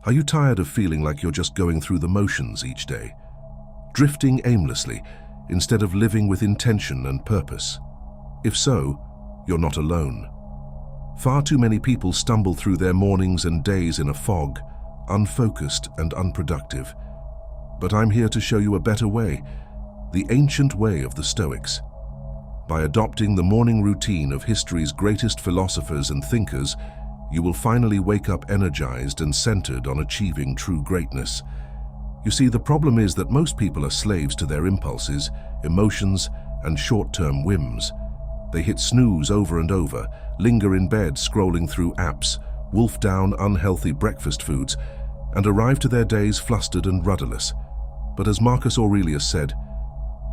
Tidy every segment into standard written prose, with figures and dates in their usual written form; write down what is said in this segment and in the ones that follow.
Are you tired of feeling like you're just going through the motions each day, drifting aimlessly instead of living with intention and purpose? If so, you're not alone. Far too many people stumble through their mornings and days in a fog, unfocused and unproductive. But I'm here to show you a better way, the ancient way of the Stoics. By adopting the morning routine of history's greatest philosophers and thinkers, you will finally wake up energized and centered on achieving true greatness. You see, the problem is that most people are slaves to their impulses, emotions, and short-term whims. They hit snooze over and over, linger in bed scrolling through apps, wolf down unhealthy breakfast foods, and arrive to their days flustered and rudderless. But as Marcus Aurelius said,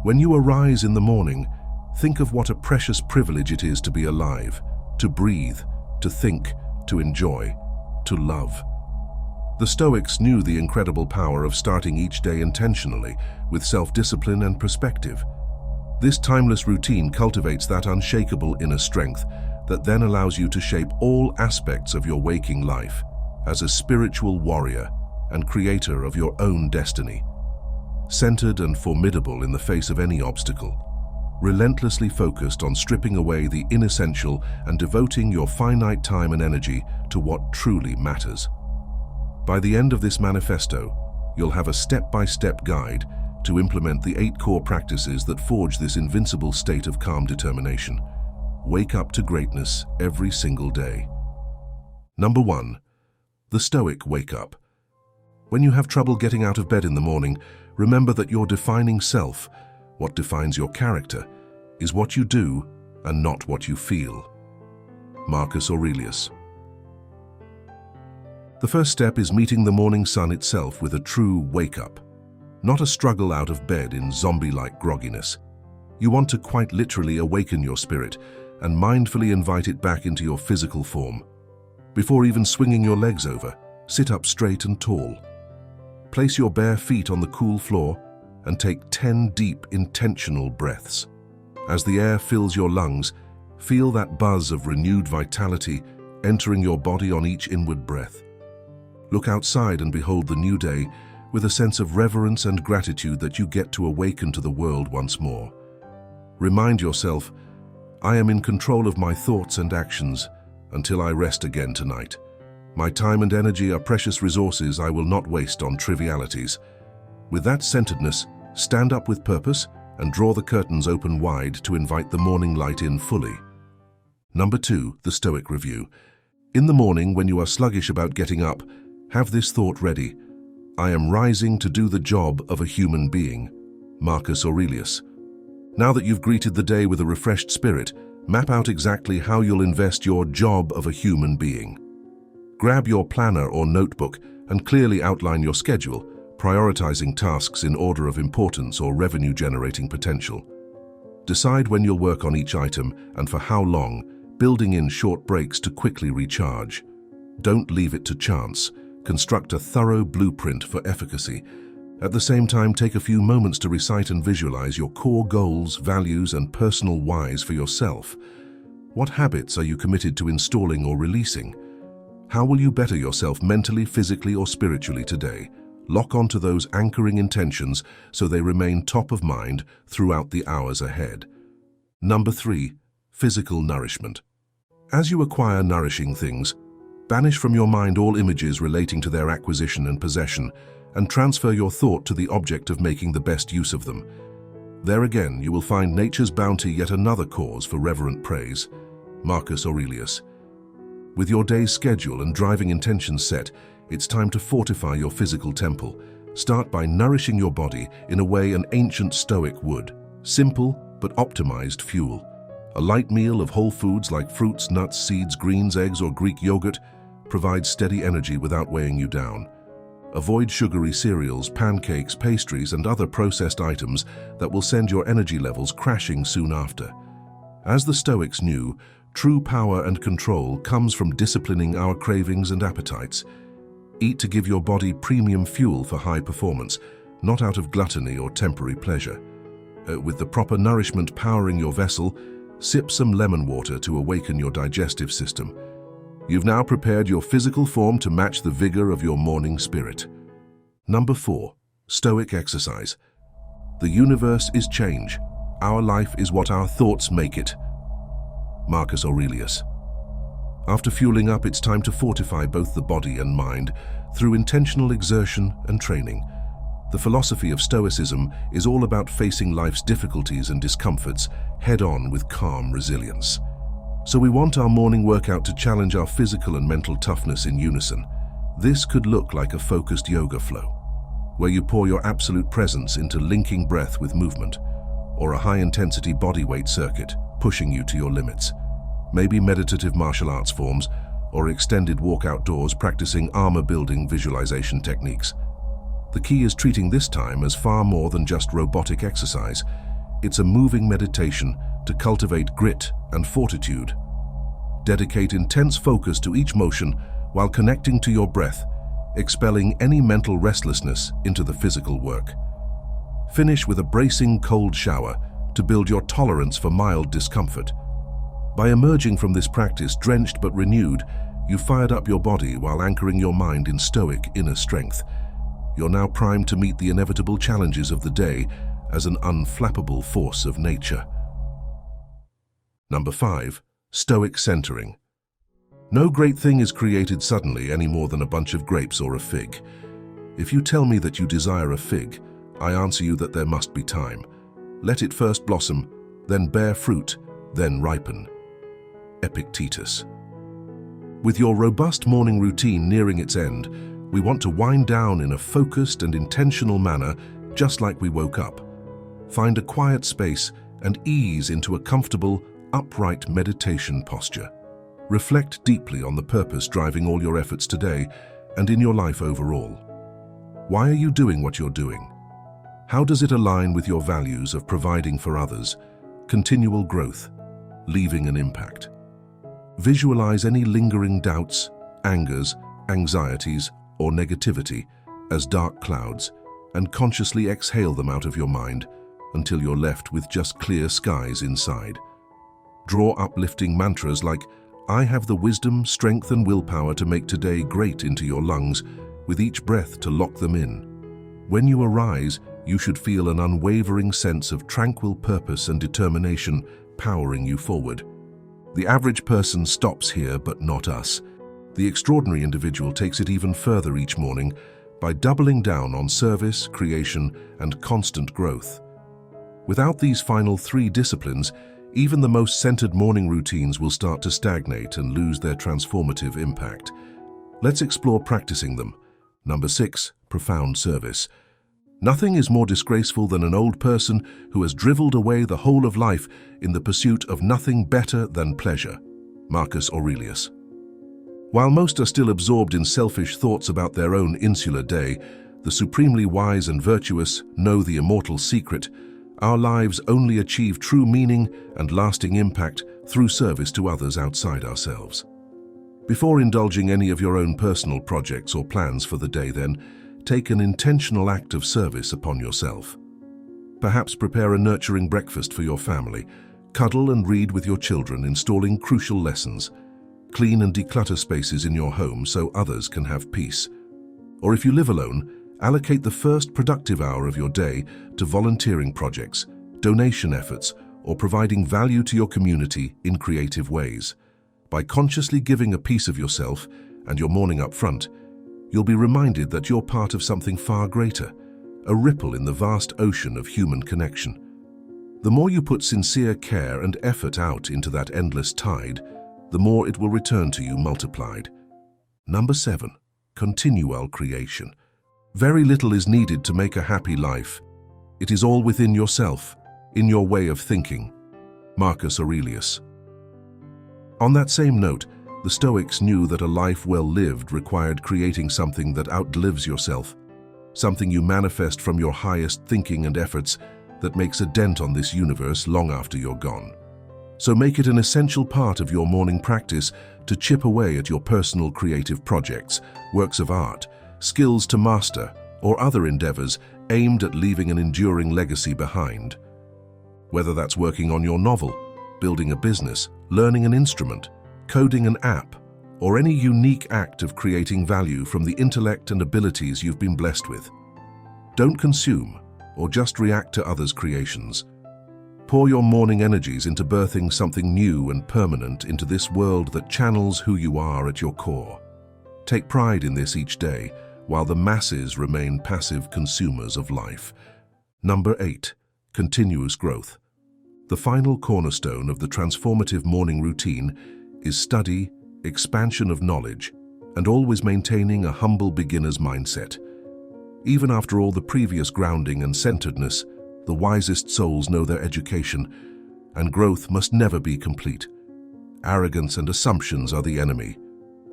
when you arise in the morning, think of what a precious privilege it is to be alive, to breathe, to think, to enjoy, to love. The Stoics knew the incredible power of starting each day intentionally, with self-discipline and perspective. This timeless routine cultivates that unshakable inner strength that then allows you to shape all aspects of your waking life as a spiritual warrior and creator of your own destiny. Centered and formidable in the face of any obstacle, relentlessly focused on stripping away the inessential and devoting your finite time and energy to what truly matters. By the end of this manifesto, you'll have a step-by-step guide to implement the 8 core practices that forge this invincible state of calm determination. Wake up to greatness every single day. Number 1. The Stoic Wake Up. When you have trouble getting out of bed in the morning, remember that your defining self, what defines your character, is what you do and not what you feel. Marcus Aurelius. The first step is meeting the morning sun itself with a true wake-up, not a struggle out of bed in zombie-like grogginess. You want to quite literally awaken your spirit and mindfully invite it back into your physical form. Before even swinging your legs over, sit up straight and tall. Place your bare feet on the cool floor and take 10 deep, intentional breaths. As the air fills your lungs, feel that buzz of renewed vitality entering your body on each inward breath. Look outside and behold the new day with a sense of reverence and gratitude that you get to awaken to the world once more. Remind yourself, I am in control of my thoughts and actions until I rest again tonight. My time and energy are precious resources I will not waste on trivialities. With that centeredness, stand up with purpose and draw the curtains open wide to invite the morning light in fully. Number 2, the Stoic Review. In the morning, when you are sluggish about getting up, have this thought ready. I am rising to do the job of a human being. Marcus Aurelius. Now that you've greeted the day with a refreshed spirit, map out exactly how you'll invest your job of a human being. Grab your planner or notebook and clearly outline your schedule, prioritizing tasks in order of importance or revenue-generating potential. Decide when you'll work on each item and for how long, building in short breaks to quickly recharge. Don't leave it to chance. Construct a thorough blueprint for efficacy. At the same time, take a few moments to recite and visualize your core goals, values, and personal whys for yourself. What habits are you committed to installing or releasing? How will you better yourself mentally, physically, or spiritually today? Lock onto those anchoring intentions so they remain top of mind throughout the hours ahead. Number 3, physical nourishment. As you acquire nourishing things, banish from your mind all images relating to their acquisition and possession, and transfer your thought to the object of making the best use of them. There again, you will find nature's bounty yet another cause for reverent praise. Marcus Aurelius. With your day's schedule and driving intentions set, it's time to fortify your physical temple. Start by nourishing your body in a way an ancient Stoic would. Simple but optimized fuel. A light meal of whole foods like fruits, nuts, seeds, greens, eggs, or Greek yogurt provides steady energy without weighing you down. Avoid sugary cereals, pancakes, pastries, and other processed items that will send your energy levels crashing soon after. As the Stoics knew, true power and control comes from disciplining our cravings and appetites. Eat to give your body premium fuel for high performance, not out of gluttony or temporary pleasure. With the proper nourishment powering your vessel, sip some lemon water to awaken your digestive system. You've now prepared your physical form to match the vigor of your morning spirit. Number 4. Stoic exercise. The universe is change. Our life is what our thoughts make it. Marcus Aurelius. After fueling up, it's time to fortify both the body and mind through intentional exertion and training. The philosophy of Stoicism is all about facing life's difficulties and discomforts head-on with calm resilience. So we want our morning workout to challenge our physical and mental toughness in unison. This could look like a focused yoga flow, where you pour your absolute presence into linking breath with movement, or a high-intensity bodyweight circuit, pushing you to your limits. Maybe meditative martial arts forms, or extended walk outdoors practicing armor-building visualization techniques. The key is treating this time as far more than just robotic exercise. It's a moving meditation to cultivate grit and fortitude. Dedicate intense focus to each motion while connecting to your breath, expelling any mental restlessness into the physical work. Finish with a bracing cold shower to build your tolerance for mild discomfort. By emerging from this practice drenched but renewed, you fired up your body while anchoring your mind in stoic inner strength. You're now primed to meet the inevitable challenges of the day as an unflappable force of nature. Number 5. Stoic centering. No great thing is created suddenly any more than a bunch of grapes or a fig. If you tell me that you desire a fig, I answer you that there must be time. Let it first blossom, then bear fruit, then ripen. Epictetus. With your robust morning routine nearing its end, we want to wind down in a focused and intentional manner, just like we woke up. Find a quiet space and ease into a comfortable, upright meditation posture. Reflect deeply on the purpose driving all your efforts today and in your life overall. Why are you doing what you're doing? How does it align with your values of providing for others, continual growth, leaving an impact? Visualize any lingering doubts, angers, anxieties, or negativity as dark clouds, and consciously exhale them out of your mind until you're left with just clear skies inside. Draw uplifting mantras like, "I have the wisdom, strength, and willpower to make today great" into your lungs, with each breath to lock them in. When you arise, you should feel an unwavering sense of tranquil purpose and determination powering you forward. The average person stops here, but not us. The extraordinary individual takes it even further each morning by doubling down on service, creation, and constant growth. Without these final 3 disciplines, even the most centered morning routines will start to stagnate and lose their transformative impact. Let's explore practicing them. Number 6, profound service. Nothing is more disgraceful than an old person who has driveled away the whole of life in the pursuit of nothing better than pleasure. Marcus Aurelius. While most are still absorbed in selfish thoughts about their own insular day, the supremely wise and virtuous know the immortal secret. Our lives only achieve true meaning and lasting impact through service to others outside ourselves. Before indulging any of your own personal projects or plans for the day, then, take an intentional act of service upon yourself. Perhaps prepare a nurturing breakfast for your family, cuddle and read with your children, installing crucial lessons. Clean and declutter spaces in your home so others can have peace. Or if you live alone, allocate the first productive hour of your day to volunteering projects, donation efforts, or providing value to your community in creative ways. By consciously giving a piece of yourself and your morning up front, you'll be reminded that you're part of something far greater, a ripple in the vast ocean of human connection. The more you put sincere care and effort out into that endless tide, the more it will return to you multiplied. Number 7, continual creation. Very little is needed to make a happy life. It is all within yourself, in your way of thinking. Marcus Aurelius. On that same note, the Stoics knew that a life well lived required creating something that outlives yourself, something you manifest from your highest thinking and efforts that makes a dent on this universe long after you're gone. So make it an essential part of your morning practice to chip away at your personal creative projects, works of art, skills to master, or other endeavors aimed at leaving an enduring legacy behind. Whether that's working on your novel, building a business, learning an instrument, coding an app, or any unique act of creating value from the intellect and abilities you've been blessed with. Don't consume or just react to others' creations. Pour your morning energies into birthing something new and permanent into this world that channels who you are at your core. Take pride in this each day, while the masses remain passive consumers of life. Number 8. Continuous growth. The final cornerstone of the transformative morning routine is study, expansion of knowledge, and always maintaining a humble beginner's mindset. Even after all the previous grounding and centeredness, the wisest souls know their education, and growth must never be complete. Arrogance and assumptions are the enemy.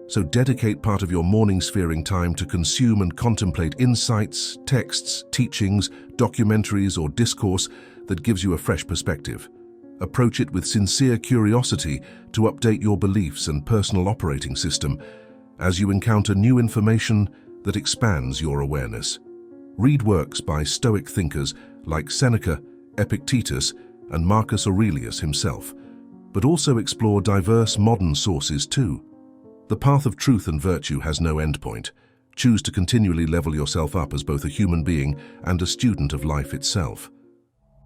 So dedicate part of your morning sphering time to consume and contemplate insights, texts, teachings, documentaries, or discourse that gives you a fresh perspective. Approach it with sincere curiosity to update your beliefs and personal operating system as you encounter new information that expands your awareness. Read works by Stoic thinkers like Seneca, Epictetus, and Marcus Aurelius himself, but also explore diverse modern sources too. The path of truth and virtue has no endpoint. Choose to continually level yourself up as both a human being and a student of life itself.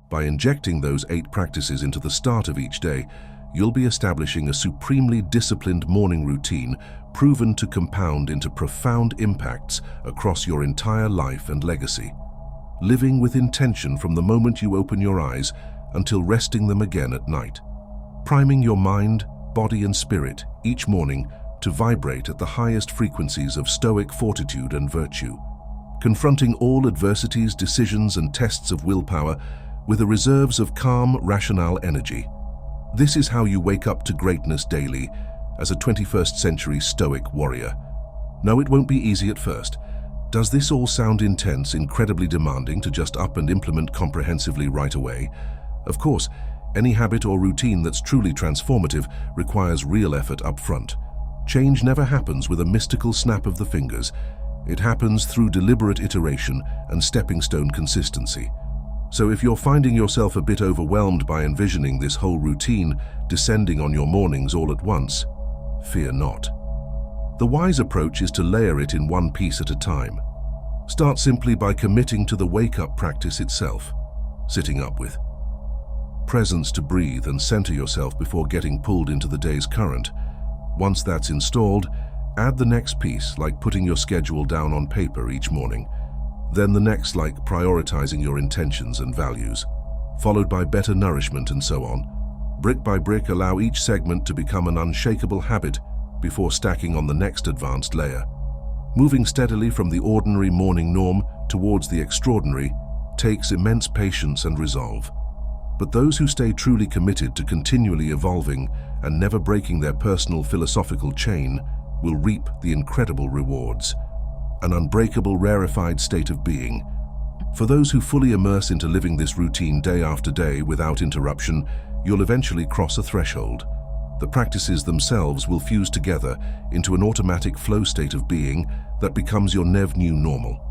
By injecting those 8 practices into the start of each day, you'll be establishing a supremely disciplined morning routine proven to compound into profound impacts across your entire life and legacy. Living with intention from the moment you open your eyes until resting them again at night. Priming your mind, body, and spirit each morning to vibrate at the highest frequencies of Stoic fortitude and virtue. Confronting all adversities, decisions, and tests of willpower with the reserves of calm, rational energy. This is how you wake up to greatness daily as a 21st century Stoic warrior. No, it won't be easy at first. Does this all sound intense, incredibly demanding to just up and implement comprehensively right away? Of course, any habit or routine that's truly transformative requires real effort up front. Change never happens with a mystical snap of the fingers. It happens through deliberate iteration and stepping stone consistency. So if you're finding yourself a bit overwhelmed by envisioning this whole routine descending on your mornings all at once, fear not. The wise approach is to layer it in one piece at a time. Start simply by committing to the wake-up practice itself, sitting up with presence to breathe and center yourself before getting pulled into the day's current. Once that's installed, add the next piece, like putting your schedule down on paper each morning. Then the next, like prioritizing your intentions and values, followed by better nourishment and so on. Brick by brick, allow each segment to become an unshakable habit before stacking on the next advanced layer. Moving steadily from the ordinary morning norm towards the extraordinary takes immense patience and resolve. But those who stay truly committed to continually evolving and never breaking their personal philosophical chain will reap the incredible rewards. An unbreakable, rarefied state of being. For those who fully immerse into living this routine day after day without interruption, you'll eventually cross a threshold. The practices themselves will fuse together into an automatic flow state of being that becomes your new normal.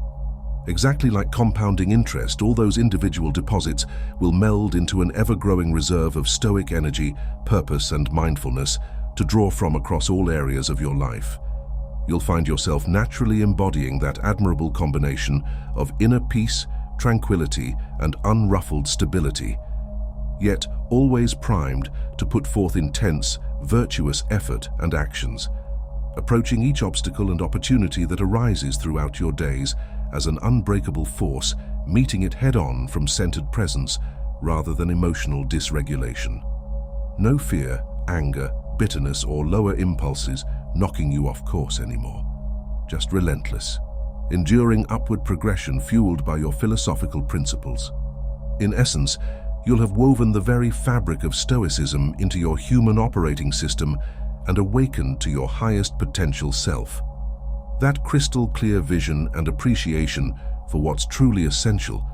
Exactly like compounding interest, all those individual deposits will meld into an ever-growing reserve of Stoic energy, purpose, and mindfulness to draw from across all areas of your life. You'll find yourself naturally embodying that admirable combination of inner peace, tranquility, and unruffled stability, yet always primed to put forth intense, virtuous effort and actions, approaching each obstacle and opportunity that arises throughout your days as an unbreakable force, meeting it head-on from centered presence rather than emotional dysregulation. No fear, anger, bitterness, or lower impulses knocking you off course anymore. Just relentless, enduring upward progression fueled by your philosophical principles. In essence, you'll have woven the very fabric of Stoicism into your human operating system and awakened to your highest potential self. That crystal-clear vision and appreciation for what's truly essential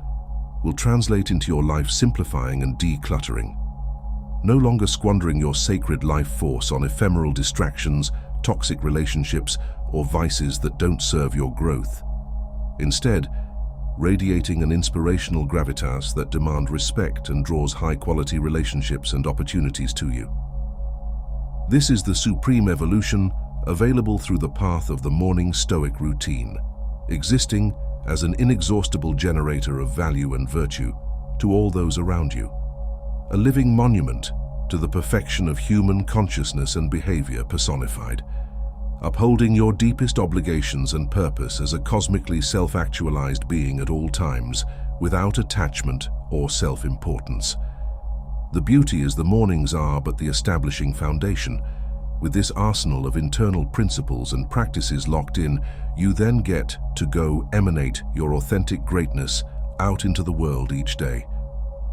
will translate into your life simplifying and decluttering. No longer squandering your sacred life force on ephemeral distractions, toxic relationships, or vices that don't serve your growth. Instead, radiating an inspirational gravitas that demand respect and draws high-quality relationships and opportunities to you. This is the supreme evolution available through the path of the morning Stoic routine, existing as an inexhaustible generator of value and virtue to all those around you. A living monument to the perfection of human consciousness and behavior personified, upholding your deepest obligations and purpose as a cosmically self-actualized being at all times, without attachment or self-importance. The beauty is the mornings are but the establishing foundation. With this arsenal of internal principles and practices locked in, you then get to go emanate your authentic greatness out into the world each day,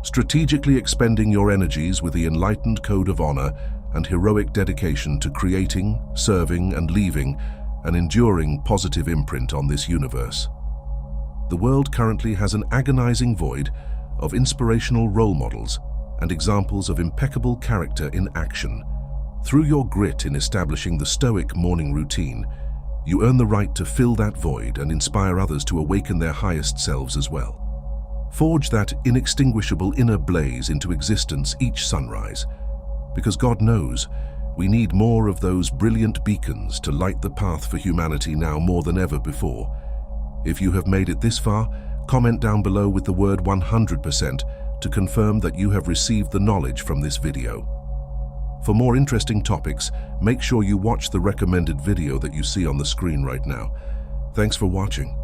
strategically expending your energies with the enlightened code of honor and heroic dedication to creating, serving, and leaving an enduring positive imprint on this universe. The world currently has an agonizing void of inspirational role models and examples of impeccable character in action. Through your grit in establishing the Stoic morning routine, you earn the right to fill that void and inspire others to awaken their highest selves as well. Forge that inextinguishable inner blaze into existence each sunrise, because God knows we need more of those brilliant beacons to light the path for humanity now more than ever before. If you have made it this far, comment down below with the word 100% to confirm that you have received the knowledge from this video. For more interesting topics, make sure you watch the recommended video that you see on the screen right now. Thanks for watching.